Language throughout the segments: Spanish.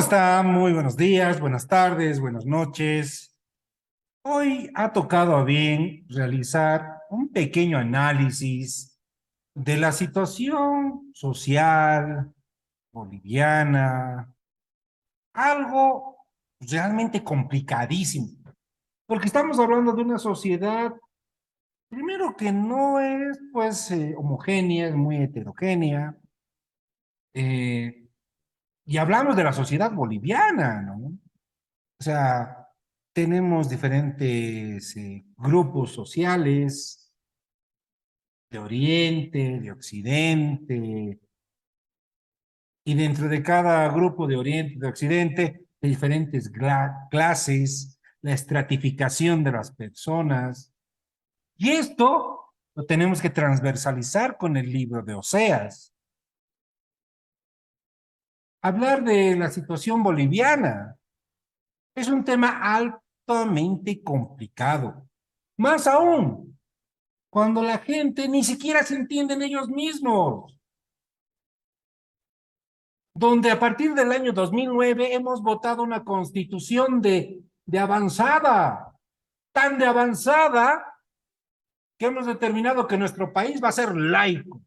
están? Muy buenos días, buenas tardes, buenas noches. Hoy ha tocado a bien realizar un pequeño análisis de la situación social boliviana, algo realmente complicadísimo, porque estamos hablando de una sociedad, primero que no es pues homogénea, es muy heterogénea, eh, y hablamos de la sociedad boliviana, ¿no? O sea, tenemos diferentes grupos sociales de Oriente, de Occidente, y dentro de cada grupo de Oriente y de Occidente, de diferentes clases, la estratificación de las personas. Y esto lo tenemos que transversalizar con el libro de Oseas. Hablar de la situación boliviana es un tema altamente complicado. Más aún, cuando la gente ni siquiera se entienden ellos mismos, donde a partir del año 2009 hemos votado una constitución de avanzada, tan de avanzada que hemos determinado que nuestro país va a ser laico.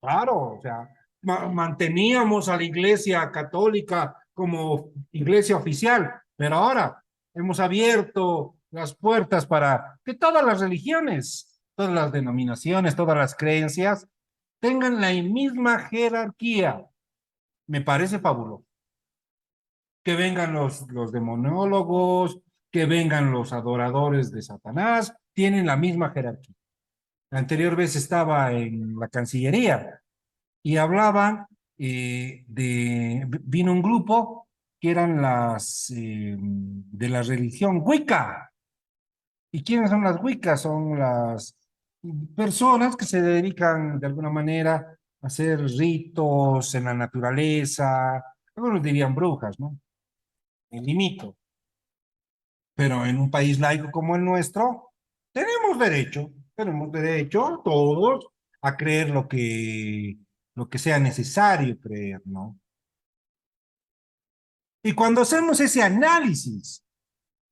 Claro, o sea, manteníamos a la Iglesia Católica como iglesia oficial, pero ahora hemos abierto las puertas para que todas las religiones, todas las denominaciones, todas las creencias tengan la misma jerarquía. Me parece fabuloso. Que vengan los demonólogos, que vengan los adoradores de Satanás, tienen la misma jerarquía. La anterior vez estaba en la Cancillería y hablaban vino un grupo que eran de la religión Wicca. ¿Y quiénes son las Wiccas? Son las personas que se dedican de alguna manera a hacer ritos en la naturaleza, algunos dirían brujas, ¿no? Me limito, pero en un país laico como el nuestro, tenemos derecho todos a creer lo que sea necesario creer, ¿no? Y cuando hacemos ese análisis,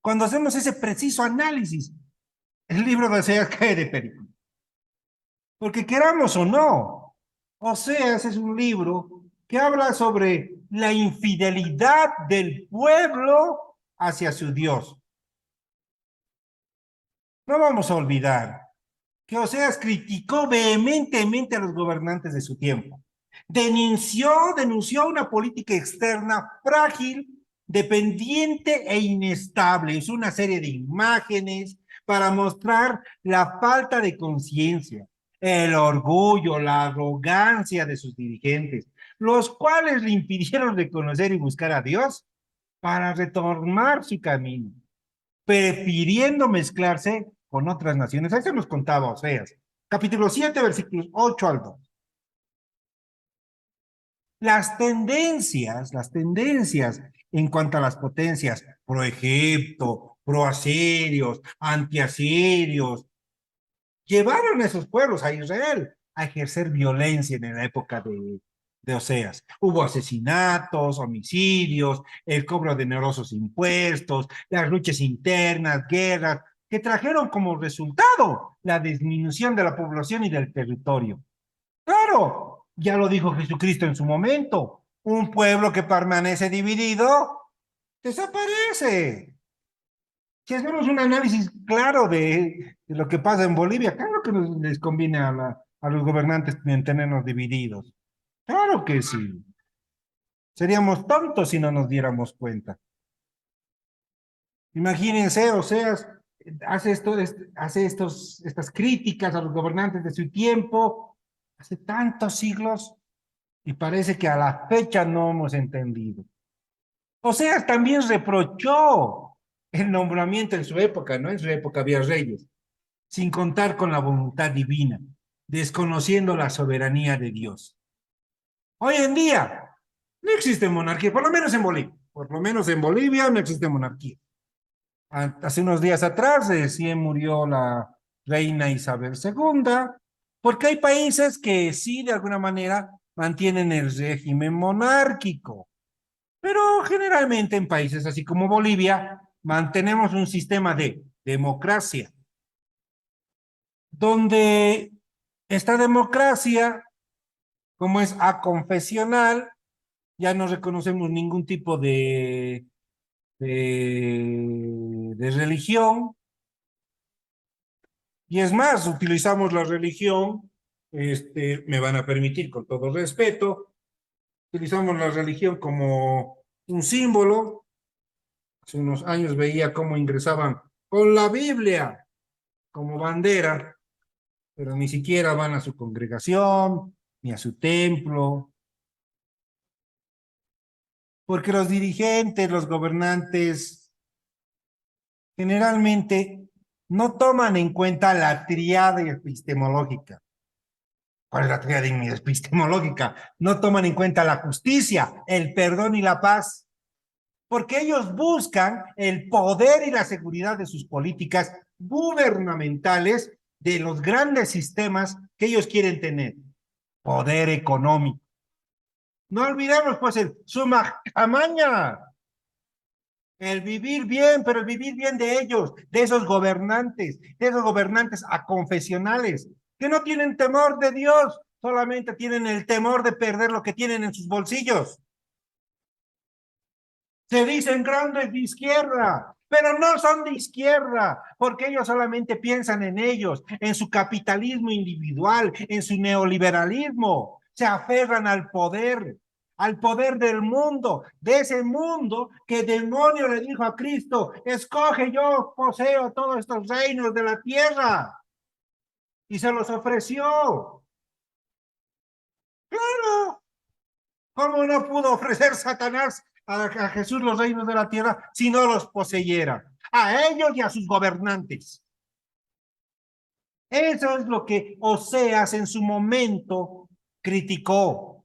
cuando hacemos ese preciso análisis, el libro de Oseas cae de película. Porque queramos o no, Oseas es un libro que habla sobre la infidelidad del pueblo hacia su Dios. No vamos a olvidar que Oseas criticó vehementemente a los gobernantes de su tiempo. Denunció una política externa frágil, dependiente e inestable. Es una serie de imágenes para mostrar la falta de conciencia, el orgullo, la arrogancia de sus dirigentes, los cuales le impidieron reconocer y buscar a Dios para retomar su camino, prefiriendo mezclarse con otras naciones. Eso nos contaba Oseas. Capítulo 7, versículos 8 al 2. Las tendencias en cuanto a las potencias, pro Egipto, pro asirios, anti-asirios, llevaron a esos pueblos, a Israel, a ejercer violencia en la época de Oseas. Hubo asesinatos, homicidios, el cobro de onerosos impuestos, las luchas internas, guerras, que trajeron como resultado la disminución de la población y del territorio. Claro, ya lo dijo Jesucristo en su momento, un pueblo que permanece dividido desaparece. Si hacemos un análisis claro de lo que pasa en Bolivia, claro que les conviene a los gobernantes tenernos divididos. Claro que sí. Seríamos tontos si no nos diéramos cuenta. Imagínense, o sea, estas críticas a los gobernantes de su tiempo hace tantos siglos y parece que a la fecha no hemos entendido. O sea, también reprochó el nombramiento en su época, ¿no? En su época había reyes, sin contar con la voluntad divina, desconociendo la soberanía de Dios. Hoy en día no existe monarquía, por lo menos en Bolivia. Por lo menos en Bolivia no existe monarquía. Hace unos días atrás recién murió la reina Isabel II, porque hay países que sí, de alguna manera, mantienen el régimen monárquico. Pero generalmente en países así como Bolivia mantenemos un sistema de democracia, donde esta democracia, como es aconfesional, ya no reconocemos ningún tipo de religión, y es más, utilizamos la religión, me van a permitir con todo respeto, utilizamos la religión como un símbolo. Hace unos años veía cómo ingresaban con la Biblia como bandera, pero ni siquiera van a su congregación, ni a su templo, porque los dirigentes, los gobernantes, generalmente no toman en cuenta la tríada epistemológica. ¿Cuál es la tríada epistemológica? No toman en cuenta la justicia, el perdón y la paz, porque ellos buscan el poder y la seguridad de sus políticas gubernamentales, de los grandes sistemas que ellos quieren tener. Poder económico. No olvidemos, pues, el suma camaña, el vivir bien, pero el vivir bien de ellos, de esos gobernantes aconfesionales, que no tienen temor de Dios, solamente tienen el temor de perder lo que tienen en sus bolsillos. Se dicen grandes de izquierda, pero no son de izquierda, porque ellos solamente piensan en ellos, en su capitalismo individual, en su neoliberalismo. Se aferran al poder del mundo, de ese mundo que el demonio le dijo a Cristo: escoge, yo poseo todos estos reinos de la tierra, y se los ofreció. Claro, ¿cómo no pudo ofrecer Satanás a Jesús los reinos de la tierra si no los poseyera? A ellos y a sus gobernantes. Eso es lo que Oseas en su momento criticó.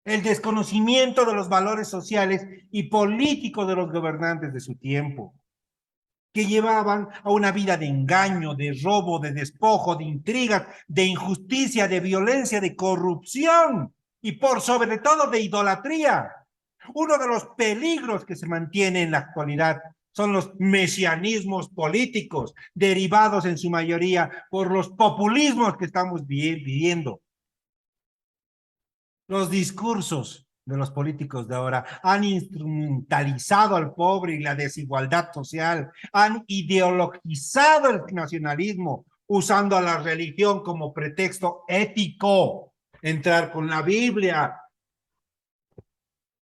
El desconocimiento de los valores sociales y políticos de los gobernantes de su tiempo, que llevaban a una vida de engaño, de robo, de despojo, de intrigas, de injusticia, de violencia, de corrupción y por sobre todo de idolatría. Uno de los peligros que se mantiene en la actualidad son los mesianismos políticos, derivados en su mayoría por los populismos que estamos viviendo. Los discursos de los políticos de ahora han instrumentalizado al pobre y la desigualdad social, han ideologizado el nacionalismo, usando a la religión como pretexto ético. Entrar con la Biblia.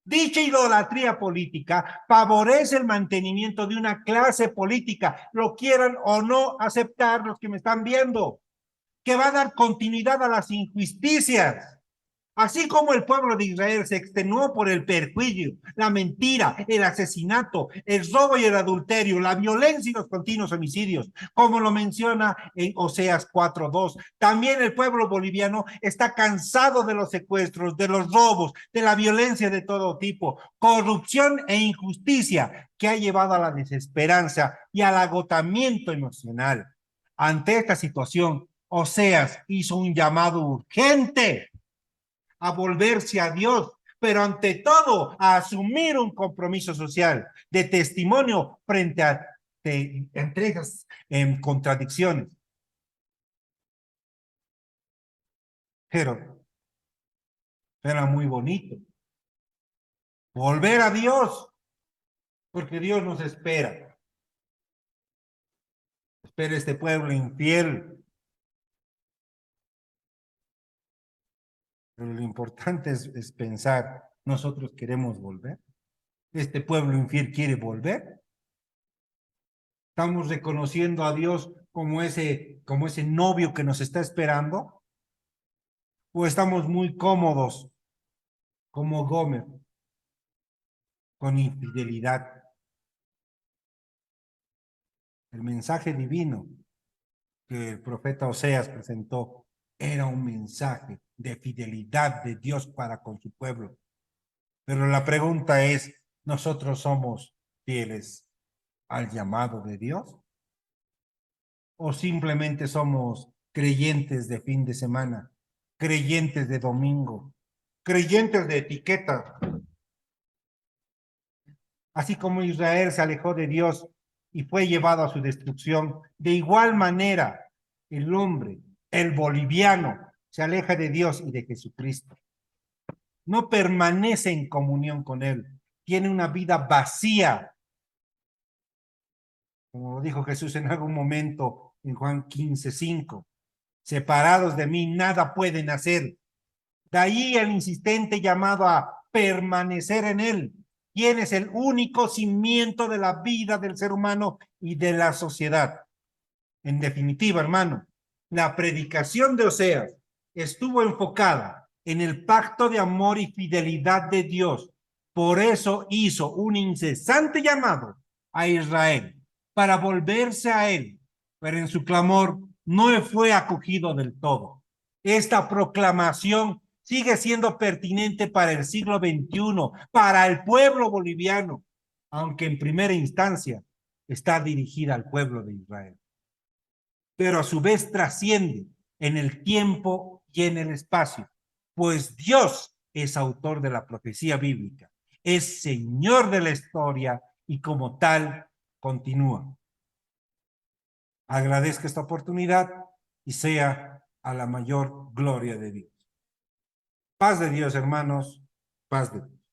Dicha idolatría política favorece el mantenimiento de una clase política, lo quieran o no aceptar los que me están viendo, que va a dar continuidad a las injusticias. Así como el pueblo de Israel se extenuó por el perjuicio, la mentira, el asesinato, el robo y el adulterio, la violencia y los continuos homicidios, como lo menciona en Oseas 4:2. También el pueblo boliviano está cansado de los secuestros, de los robos, de la violencia de todo tipo, corrupción e injusticia que ha llevado a la desesperanza y al agotamiento emocional. Ante esta situación, Oseas hizo un llamado urgente a volverse a Dios, pero ante todo a asumir un compromiso social de testimonio frente a entregas en contradicciones. Pero era muy bonito. Volver a Dios, porque Dios nos espera. Espera este pueblo infiel. Pero lo importante es pensar, ¿nosotros queremos volver? ¿Este pueblo infiel quiere volver? ¿Estamos reconociendo a Dios como ese novio que nos está esperando? ¿O estamos muy cómodos como Gómez con infidelidad? El mensaje divino que el profeta Oseas presentó era un mensaje de fidelidad de Dios para con su pueblo. Pero la pregunta es, ¿nosotros somos fieles al llamado de Dios? ¿O simplemente somos creyentes de fin de semana, creyentes de domingo, creyentes de etiqueta? Así como Israel se alejó de Dios y fue llevado a su destrucción, de igual manera el hombre, el boliviano, se aleja de Dios y de Jesucristo. No permanece en comunión con Él. Tiene una vida vacía, como lo dijo Jesús en algún momento en Juan 15:5. Separados de mí, nada pueden hacer. De ahí el insistente llamado a permanecer en Él, quien es el único cimiento de la vida del ser humano y de la sociedad. En definitiva, hermano, la predicación de Oseas estuvo enfocada en el pacto de amor y fidelidad de Dios. Por eso hizo un incesante llamado a Israel para volverse a Él, pero en su clamor no fue acogido del todo. Esta proclamación sigue siendo pertinente para el siglo XXI, para el pueblo boliviano, aunque en primera instancia está dirigida al pueblo de Israel, pero a su vez trasciende en el tiempo y en el espacio, pues Dios es autor de la profecía bíblica, es Señor de la historia y como tal continúa. Agradezco esta oportunidad y sea a la mayor gloria de Dios. Paz de Dios, hermanos, paz de Dios.